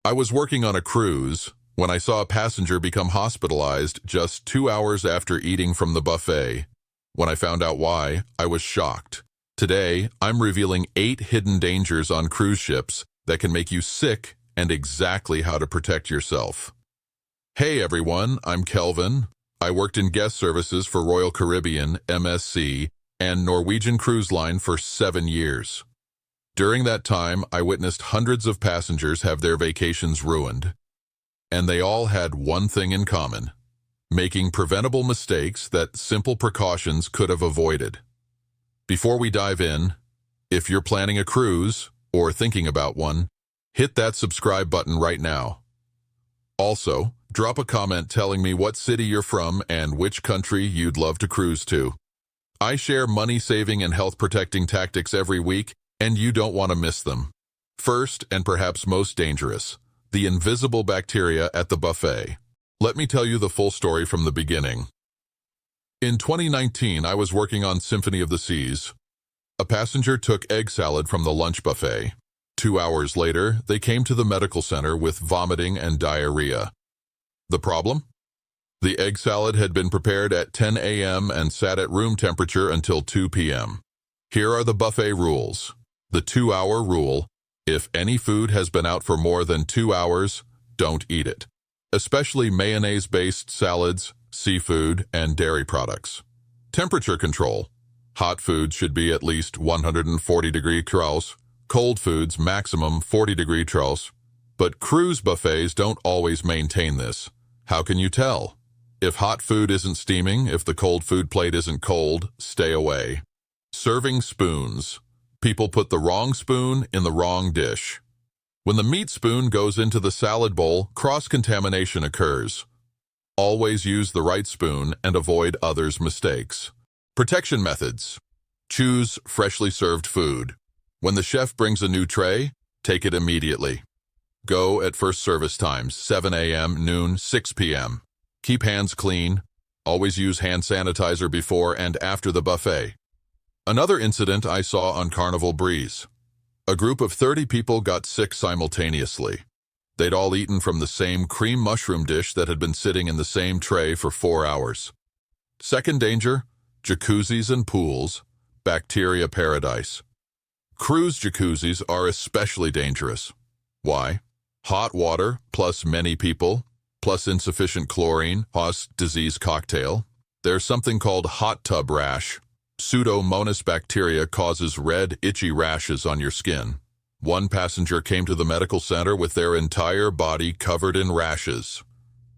I was working on a cruise when I saw a passenger become hospitalized just 2 hours after eating from the buffet. When I found out why, I was shocked. Today, I'm revealing 8 hidden dangers on cruise ships that can make you sick and exactly how to protect yourself. Hey everyone, I'm Kelvin. I worked in guest services for Royal Caribbean, MSC, and Norwegian Cruise Line for 7 years. During that time, I witnessed hundreds of passengers have their vacations ruined. And they all had one thing in common: making preventable mistakes that simple precautions could have avoided. Before we dive in, if you're planning a cruise or thinking about one, hit that subscribe button right now. Also, drop a comment telling me what city you're from and which country you'd love to cruise to. I share money-saving and health-protecting tactics every week, and you don't want to miss them. First, and perhaps most dangerous, the invisible bacteria at the buffet. Let me tell you the full story from the beginning. In 2019, I was working on Symphony of the Seas. A passenger took egg salad from the lunch buffet. 2 hours later, they came to the medical center with vomiting and diarrhea. The problem? The egg salad had been prepared at 10 a.m. and sat at room temperature until 2 p.m. Here are the buffet rules. The 2-hour rule: if any food has been out for more than 2 hours, don't eat it, especially mayonnaise-based salads, seafood, and dairy products. Temperature control: hot foods should be at least 140 degrees Celsius, cold foods maximum 40 degrees Celsius. But cruise buffets don't always maintain this. How can you tell? If hot food isn't steaming, if the cold food plate isn't cold, stay away. Serving spoons: people put the wrong spoon in the wrong dish. When the meat spoon goes into the salad bowl, cross-contamination occurs. Always use the right spoon and avoid others' mistakes. Protection methods: choose freshly served food. When the chef brings a new tray, take it immediately. Go at first service times, 7 a.m., noon, 6 p.m. Keep hands clean. Always use hand sanitizer before and after the buffet. Another incident I saw on Carnival Breeze. A group of 30 people got sick simultaneously. They'd all eaten from the same cream mushroom dish that had been sitting in the same tray for 4 hours. Second danger: jacuzzis and pools, bacteria paradise. Cruise jacuzzis are especially dangerous. Why? Hot water plus many people plus insufficient chlorine plus disease cocktail. There's something called hot tub rash. Pseudomonas bacteria causes red, itchy rashes on your skin. One passenger came to the medical center with their entire body covered in rashes.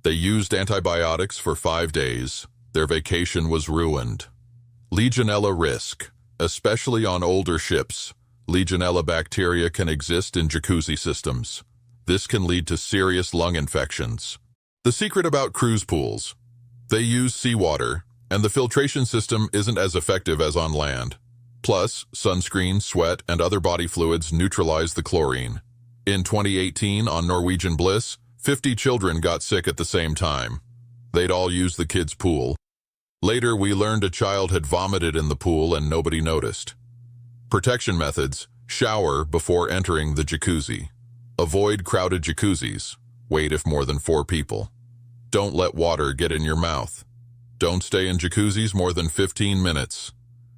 They used antibiotics for 5 days. Their vacation was ruined. Legionella risk. Especially on older ships, Legionella bacteria can exist in jacuzzi systems. This can lead to serious lung infections. The secret about cruise pools: they use seawater, and the filtration system isn't as effective as on land. Plus, sunscreen, sweat, and other body fluids neutralize the chlorine. In 2018, on Norwegian Bliss, 50 children got sick at the same time. They'd all used the kids' pool. Later, we learned a child had vomited in the pool and nobody noticed. Protection methods: shower before entering the jacuzzi. Avoid crowded jacuzzis. Wait if more than 4 people. Don't let water get in your mouth. Don't stay in jacuzzis more than 15 minutes.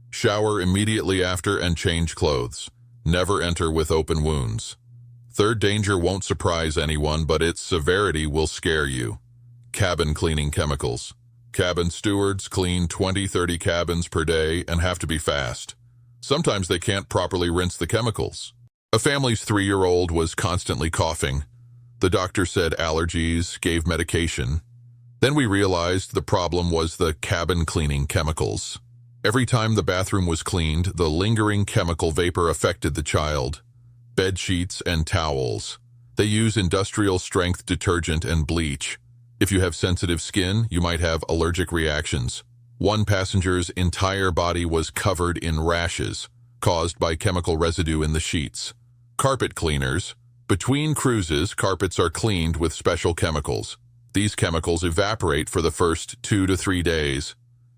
Shower immediately after and change clothes. Never enter with open wounds. Third danger won't surprise anyone, but its severity will scare you. Cabin cleaning chemicals. Cabin stewards clean 20-30 cabins per day and have to be fast. Sometimes they can't properly rinse the chemicals. A family's 3-year-old was constantly coughing. The doctor said allergies, gave medication. Then we realized the problem was the cabin cleaning chemicals. Every time the bathroom was cleaned, the lingering chemical vapor affected the child. Bed sheets and towels. They use industrial-strength detergent and bleach. If you have sensitive skin, you might have allergic reactions. One passenger's entire body was covered in rashes, caused by chemical residue in the sheets. Carpet cleaners. Between cruises, carpets are cleaned with special chemicals. These chemicals evaporate for the first 2 to 3 days.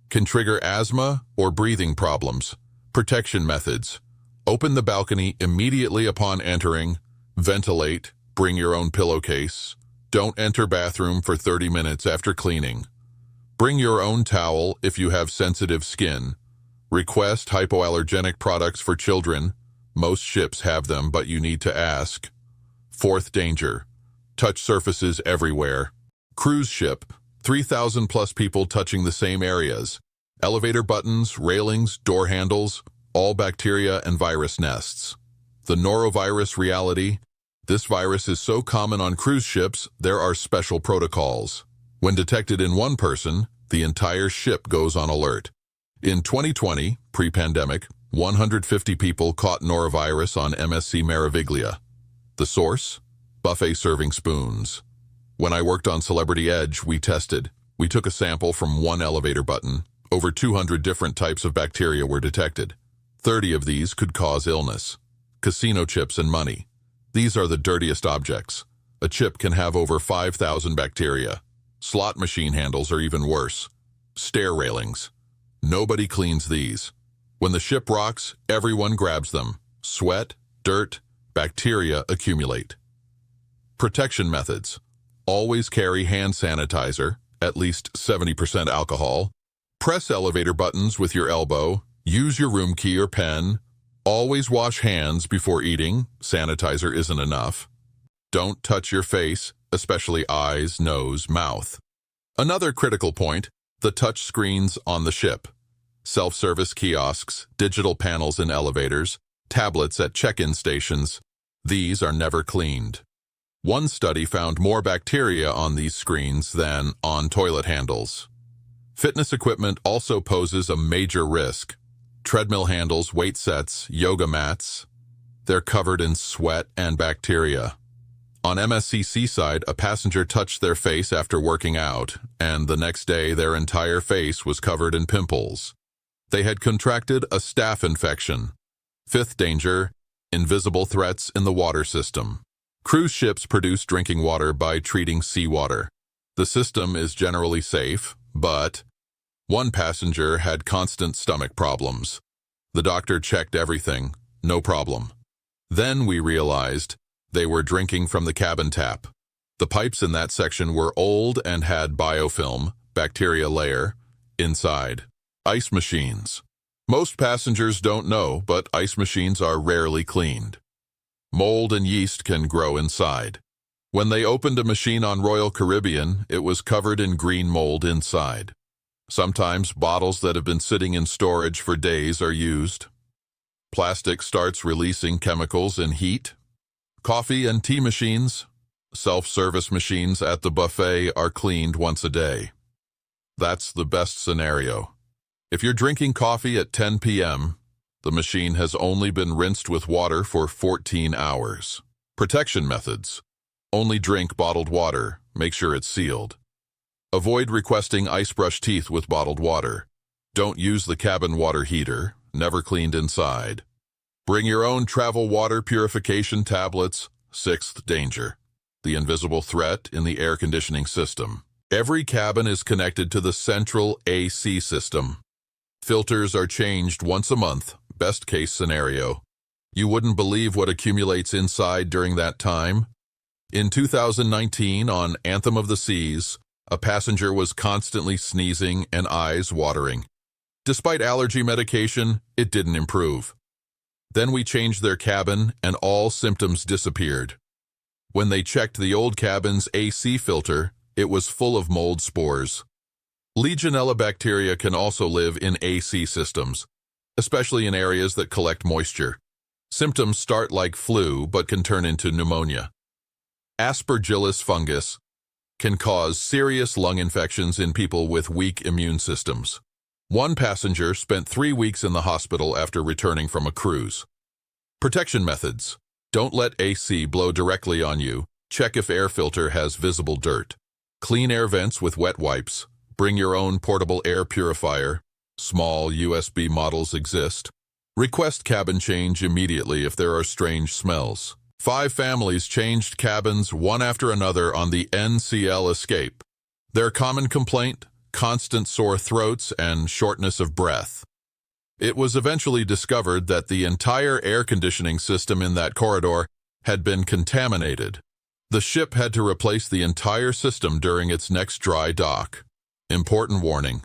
Can trigger asthma or breathing problems. Protection methods: open the balcony immediately upon entering, ventilate, Bring your own pillowcase. Don't enter bathroom for 30 minutes after cleaning. Bring your own towel if you have sensitive skin. Request hypoallergenic products for children. Most ships have them, but you need to ask. Fourth danger. Touch surfaces everywhere. Cruise ship. 3,000 plus people touching the same areas. Elevator buttons, railings, door handles, all bacteria and virus nests. The norovirus reality. This virus is so common on cruise ships, there are special protocols. When detected in one person, the entire ship goes on alert. In 2020, pre-pandemic, 150 people caught norovirus on MSC Meraviglia. The source? Buffet serving spoons. When I worked on Celebrity Edge, we tested. We took a sample from one elevator button. Over 200 different types of bacteria were detected. 30 of these could cause illness. Casino chips and money. These are the dirtiest objects. A chip can have over 5,000 bacteria. Slot machine handles are even worse. Stair railings. Nobody cleans these. When the ship rocks, everyone grabs them. Sweat, dirt, bacteria accumulate. Protection methods. Always carry hand sanitizer, at least 70% alcohol. Press elevator buttons with your elbow. Use your room key or pen. Always wash hands before eating. Sanitizer isn't enough. Don't touch your face, especially eyes, nose, mouth. Another critical point, the touch screens on the ship. Self-service kiosks, digital panels in elevators, tablets at check-in stations. These are never cleaned. One study found more bacteria on these screens than on toilet handles. Fitness equipment also poses a major risk. Treadmill handles, weight sets, yoga mats. They're covered in sweat and bacteria. On MSC Seaside, a passenger touched their face after working out, and the next day their entire face was covered in pimples. They had contracted a staph infection. Fifth danger, invisible threats in the water system. Cruise ships produce drinking water by treating seawater. The system is generally safe, but one passenger had constant stomach problems. The doctor checked everything, no problem. Then we realized they were drinking from the cabin tap. The pipes in that section were old and had biofilm, bacteria layer, inside. Ice machines. Most passengers don't know, but ice machines are rarely cleaned. Mold and yeast can grow inside. When they opened a machine on Royal Caribbean, it was covered in green mold inside. Sometimes bottles that have been sitting in storage for days are used. Plastic starts releasing chemicals in heat. Coffee and tea machines, self-service machines at the buffet are cleaned once a day. That's the best scenario. If you're drinking coffee at 10 p.m., the machine has only been rinsed with water for 14 hours. Protection methods. Only drink bottled water. Make sure it's sealed. Avoid requesting ice brush teeth with bottled water. Don't use the cabin water heater, never cleaned inside. Bring your own travel water purification tablets. Sixth danger. The invisible threat in the air conditioning system. Every cabin is connected to the central AC system. Filters are changed once a month, best case scenario. You wouldn't believe what accumulates inside during that time. In 2019, on Anthem of the Seas, a passenger was constantly sneezing and eyes watering. Despite allergy medication, it didn't improve. Then we changed their cabin and all symptoms disappeared. When they checked the old cabin's AC filter, it was full of mold spores. Legionella bacteria can also live in AC systems, especially in areas that collect moisture. Symptoms start like flu but can turn into pneumonia. Aspergillus fungus can cause serious lung infections in people with weak immune systems. One passenger spent 3 weeks in the hospital after returning from a cruise. Protection methods. Don't let AC blow directly on you. Check if air filter has visible dirt. Clean air vents with wet wipes. Bring your own portable air purifier. Small USB models exist. Request cabin change immediately if there are strange smells. 5 families changed cabins one after another on the NCL Escape. Their common complaint? Constant sore throats and shortness of breath. It was eventually discovered that the entire air conditioning system in that corridor had been contaminated. The ship had to replace the entire system during its next dry dock. Important warning: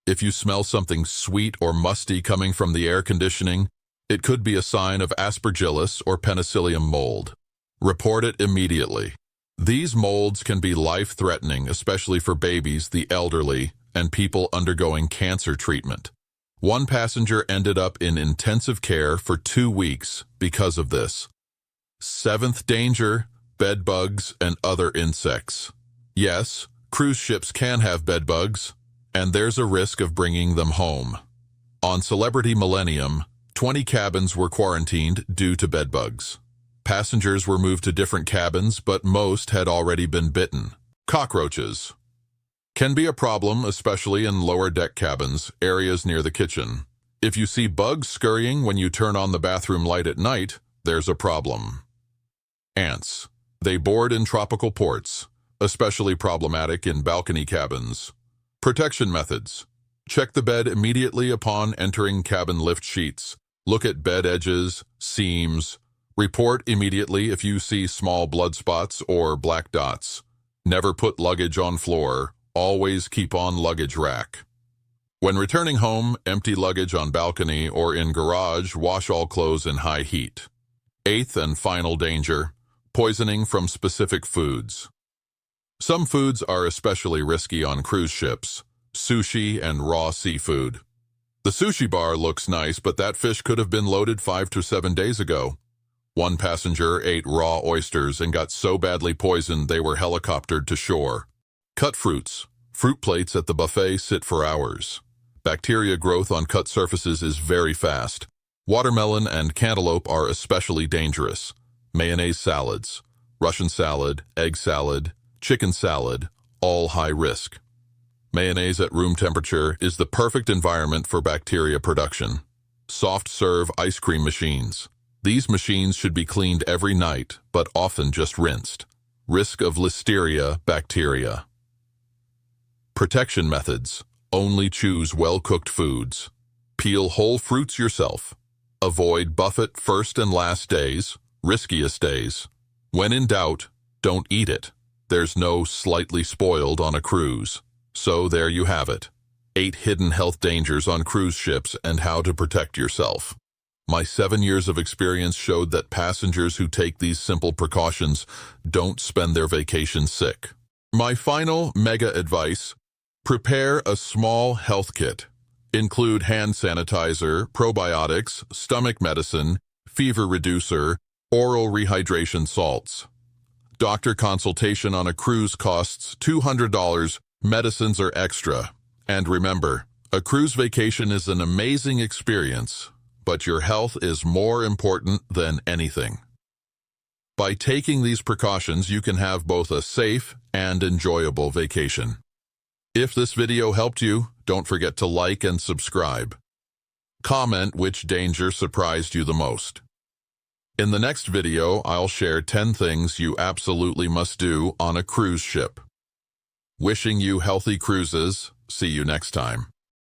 if you smell something sweet or musty coming from the air conditioning, it could be a sign of Aspergillus or Penicillium mold. Report it immediately. These molds can be life-threatening, especially for babies, the elderly, and people undergoing cancer treatment. One passenger ended up in intensive care for 2 weeks because of this. Seventh danger: bedbugs and other insects. Yes, cruise ships can have bedbugs, and there's a risk of bringing them home. On Celebrity Millennium, 20 cabins were quarantined due to bedbugs. Passengers were moved to different cabins, but most had already been bitten. Cockroaches can be a problem, especially in lower deck cabins, areas near the kitchen. If you see bugs scurrying when you turn on the bathroom light at night, there's a problem. Ants. They board in tropical ports, especially problematic in balcony cabins. Protection methods: check the bed immediately upon entering cabin lift sheets. Look at bed edges, seams. Report immediately if you see small blood spots or black dots. Never put luggage on floor. Always keep on luggage rack. When returning home, empty luggage on balcony or in garage. Wash all clothes in high heat. Eighth and final danger: poisoning from specific foods. Some foods are especially risky on cruise ships: sushi and raw seafood. The sushi bar looks nice, but that fish could have been loaded 5 to 7 days ago. One passenger ate raw oysters and got so badly poisoned they were helicoptered to shore. Cut fruits. Fruit plates at the buffet sit for hours. Bacteria growth on cut surfaces is very fast. Watermelon and cantaloupe are especially dangerous. Mayonnaise salads, Russian salad, egg salad, chicken salad, all high risk. Mayonnaise at room temperature is the perfect environment for bacteria production. Soft serve ice cream machines. These machines should be cleaned every night, but often just rinsed. Risk of listeria bacteria. Protection methods: only choose well-cooked foods. Peel whole fruits yourself. Avoid buffet first and last days, riskiest days. When in doubt, don't eat it. There's no slightly spoiled on a cruise. So there you have it. 8 hidden health dangers on cruise ships and how to protect yourself. My 7 years of experience showed that passengers who take these simple precautions don't spend their vacation sick. My final mega advice: prepare a small health kit. Include hand sanitizer, probiotics, stomach medicine, fever reducer, oral rehydration salts. Doctor consultation on a cruise costs $200. Medicines are extra. And remember, a cruise vacation is an amazing experience, but your health is more important than anything. By taking these precautions, you can have both a safe and enjoyable vacation. If this video helped you, don't forget to like and subscribe. Comment which danger surprised you the most. In the next video, I'll share 10 things you absolutely must do on a cruise ship. Wishing you healthy cruises. See you next time.